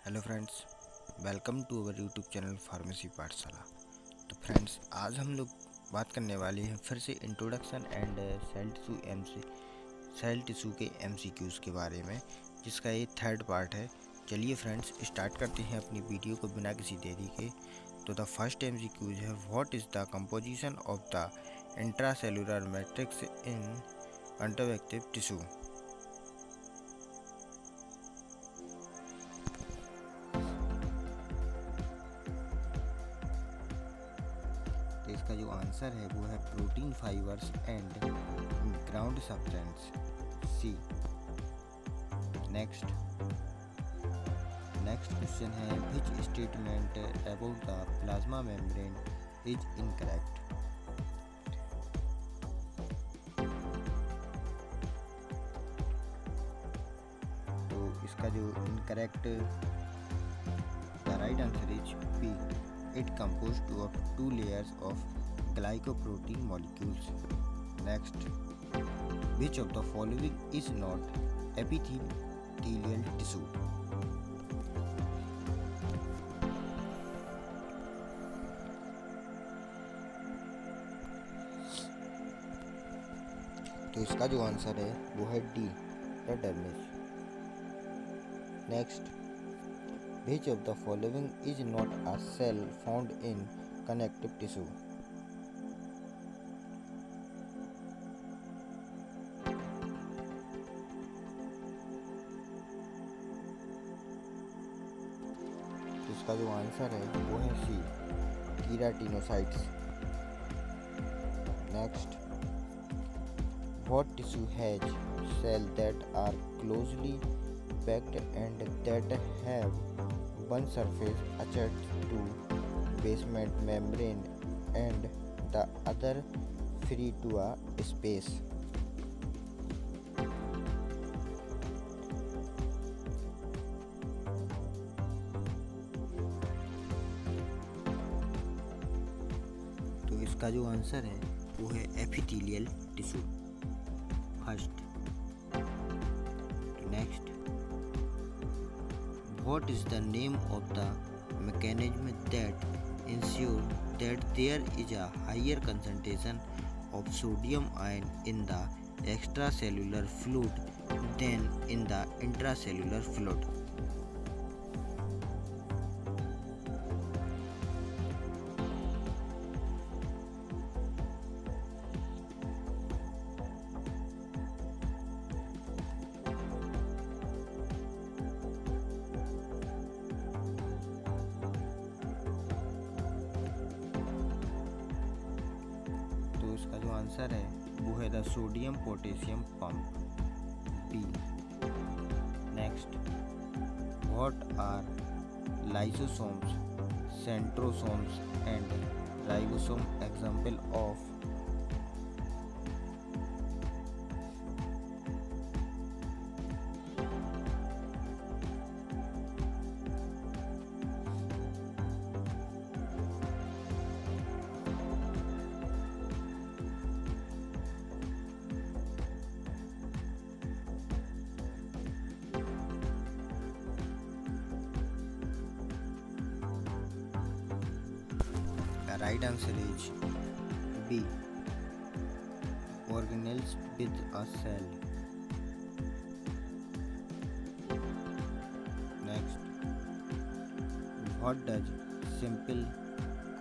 Hello friends, welcome to our YouTube channel pharmacy Pathshala. तो friends, आज हम लोग बात करने वाले हैं फिर से इंट्रोडक्शन एंड सेल टिश्यू के एमसीक्यूज़ के बारे में, जिसका ये थर्ड पार्ट है। चलिए फ्रेंड्स, स्टार्ट करते हैं अपनी वीडियो को बिना किसी देरी के। तो द फर्स्ट एमसीक्यूज है, what is the composition of the intracellular matrix in connective tissue. तो इसका जो आंसर है वो है protein, fibres and ground substance, C. Next question है, which statement about the plasma membrane is incorrect. तो इसका जो incorrect the right answer is B, it composed of two layers of glycoprotein molecules. Next, which of the following is not epithelial tissue? तो इसका जो answer है वो है D, the dermis. Next, which of the following is not a cell found in connective tissue? तो इसका जो answer है वो है C, keratinocytes. Next, what tissue has cells that are closely packed and that have one surface attached to basement membrane and the other free to a space? तो इसका जो answer है वो है epithelial tissue, first. Next, what is the name of the mechanism that ensure that there is a higher concentration of sodium ion in the extracellular fluid than in the intracellular fluid? इसका जो answer है वो है the sodium potassium pump, B. Next, what are lysosomes, centrosomes and ribosome example of? The right answer is B, organelles with a cell. Next, what does simple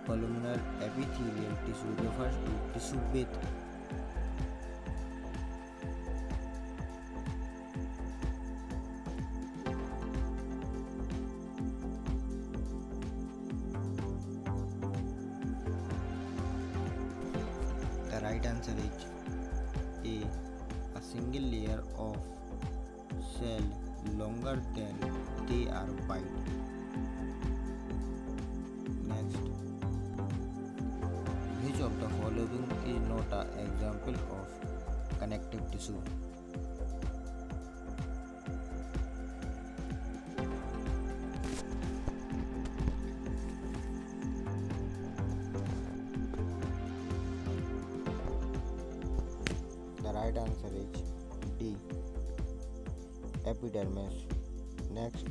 columnar epithelial tissue refers to? Tissue with the right answer is a single layer of cell longer than they are wide. Next, which of the following is not an example of connective tissue? The right answer is D, epidermis. Next,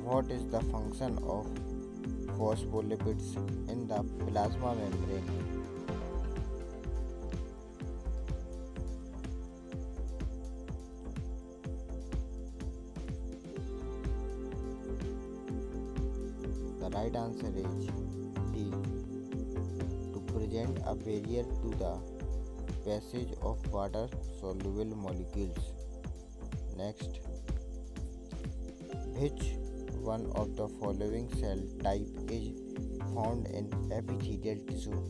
What is the function of phospholipids in the plasma membrane? The right answer is D. To present a barrier to the passage of water soluble molecules. Next, which one of the following cell type is found in epithelial tissue?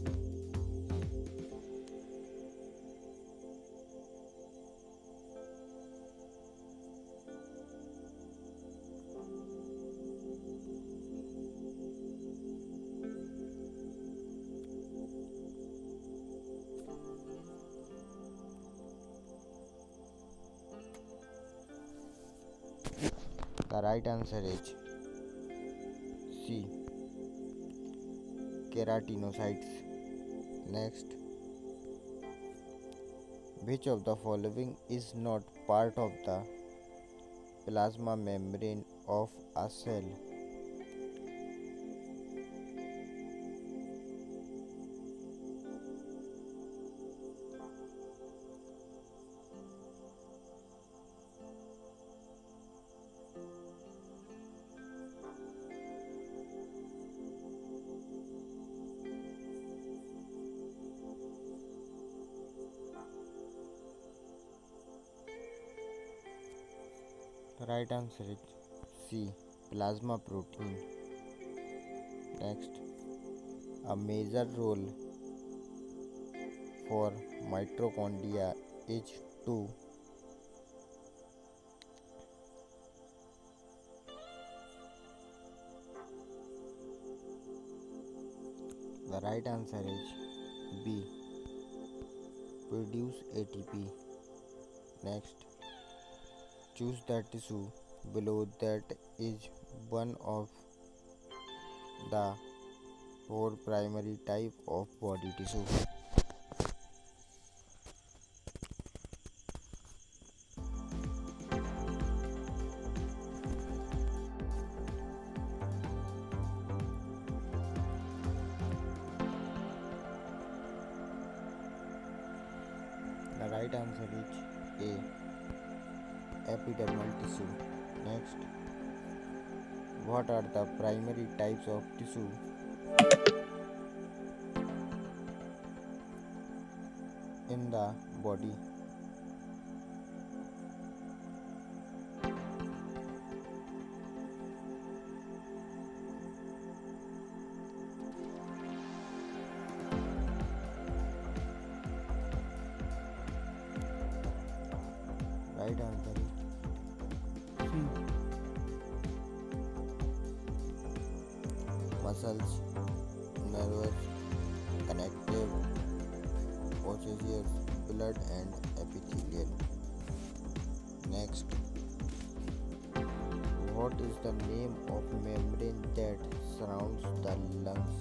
The right answer is C. Keratinocytes. Next, which of the following is not part of the plasma membrane of a cell? The right answer is C. Plasma protein. Next, a major role for mitochondria is to the right answer is B. Produce ATP. Next, choose the tissue below that is one of the four primary type of body tissue. The right answer is A. Epidermal tissue. Next, what are the primary types of tissue in the body? Right answer is C. Muscles, nervous, connective, osseous, blood and epithelial. Next, what is the name of membrane that surrounds the lungs?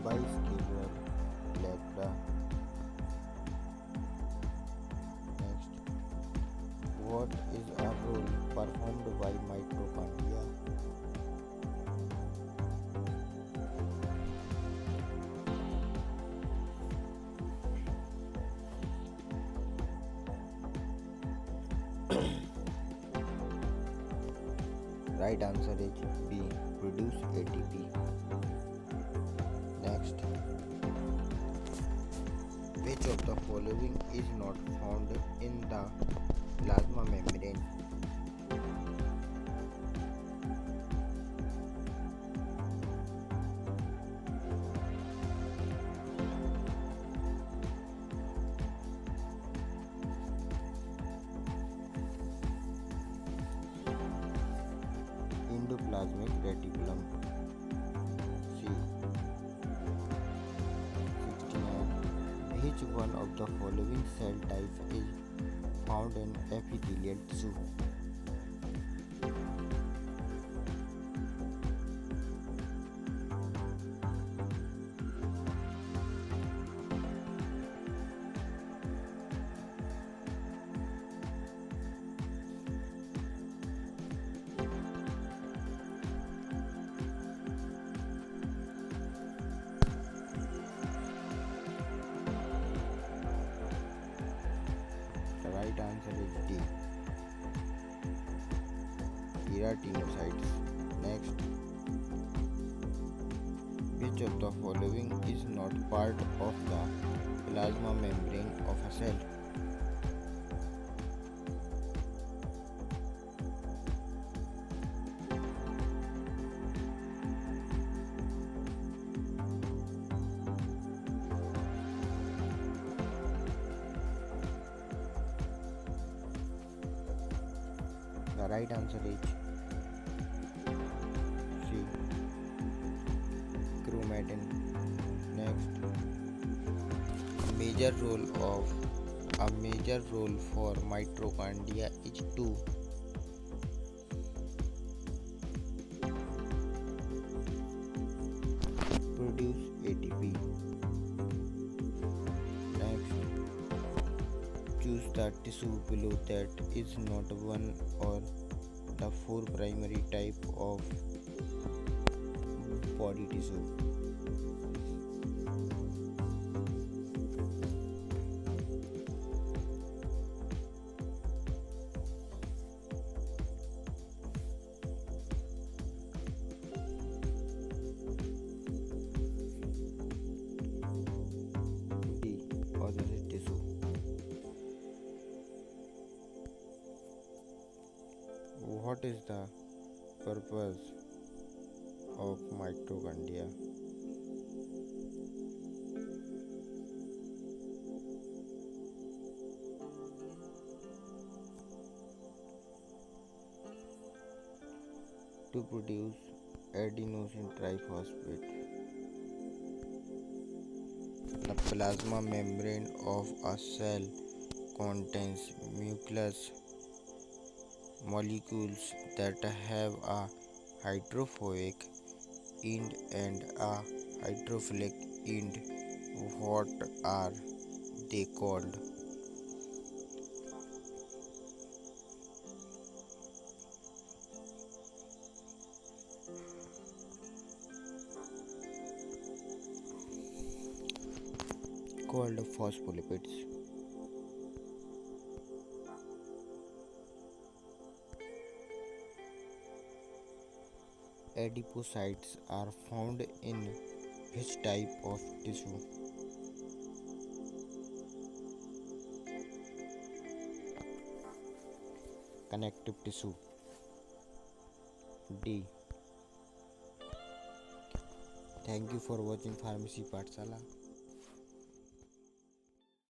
Biscapular labra. Next, what is a role performed by mitochondria? Right answer is B. Produce ATP. Next, which of the following is not found in the plasma membrane? Endoplasmic reticulum. C. 69. Which one of the following cell types is found in epithelial tissue? keratinocytes. Next, which of the following is not part of the plasma membrane of a cell? The right answer is C. Chromatin. Next, major role of a major role for mitochondria is to produce ATP. Next, choose the tissue below that is not one or the four primary type of body tissue. D. Ordinary tissue. What is the purpose of mitochondria? To produce adenosine triphosphate. The plasma membrane of a cell contains nucleus molecules that have a hydrophobic end and a hydrophilic end. What are they called? Called phospholipids. Adipocytes are found in which type of tissue? Connective tissue. D. Thank you for watching Pharmacy Pathshala.